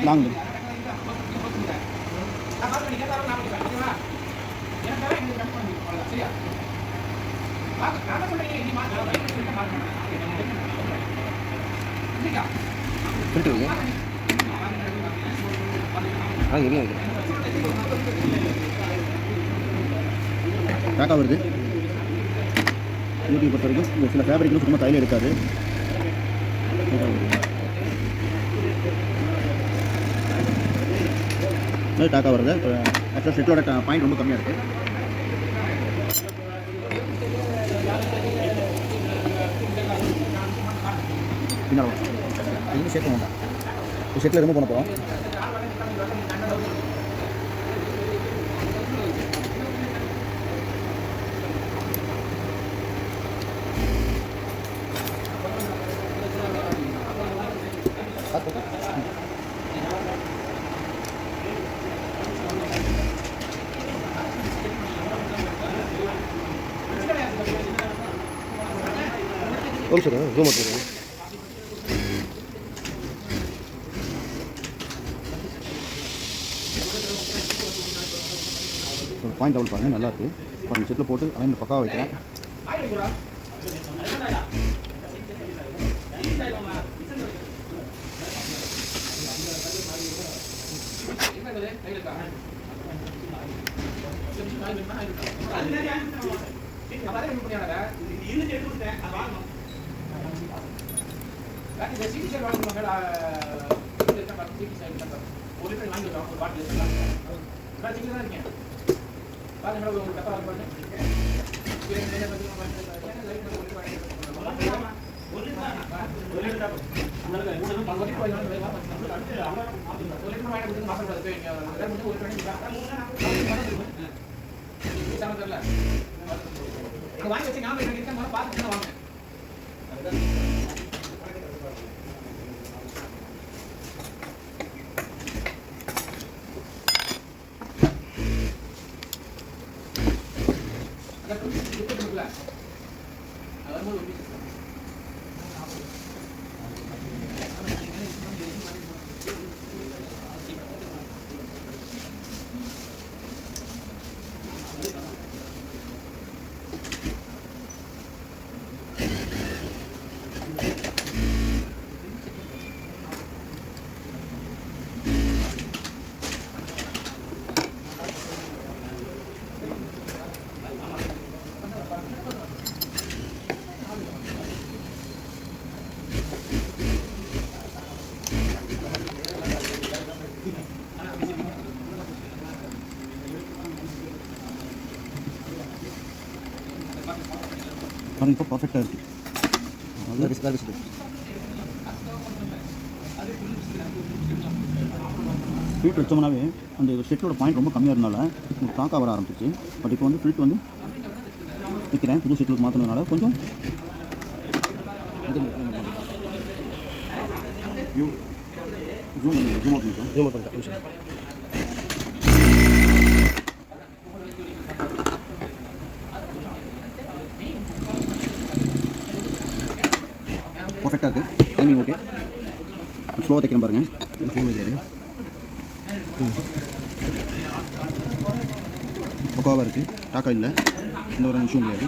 Long பேக்காக வருது. YouTube பொறுத்த வரைக்கும் சில ஃபேப்ரிக்லாம் சுத்தமாக தையில் எடுக்காது. டாக்கா வருது. இப்போ ஆக்சுவலாக செட்டோட பாயிண்ட் ரொம்ப கம்மியாக இருக்குது. பின்னால் இது செட் வேண்டாம். இப்போ செட்டில் ரொம்ப பண்ண போகிறோம். ஒரு சார் ஜூம் பண்ணுறேன். ஒரு பாயிண்ட் டபுள் பாருங்கள், நல்லாயிருக்கு. பாருங்கள் செட்டில் போட்டு அலைன் பக்காவாக வைக்கிறேன். பாருங்க இப்போ பர்ஃபெக்டாக இருக்குது. ஃபில்ட் வச்சோம்னாவே அந்த ஷெட்டோட பாயிண்ட் ரொம்ப கம்மியாக இருந்தால ஒரு டாக்கா வர ஆரம்பிச்சிச்சு. பட் இப்போ வந்து ஃபில்ட் வந்து வைக்கிறேன். புது ஷெட்டுக்கு மாற்றினதுனால கொஞ்சம் ஜூம் அவுட் பண்ணிட்டோம். பர்ஃபெக்டாக இருக்குது. Timing okay. ஸ்லோவாக தைக்கிறேன் பாருங்கள். பக்காவாக இருக்குது. டாக்கா இல்லை, எந்த ஒரு விஷயம் கிடையாது.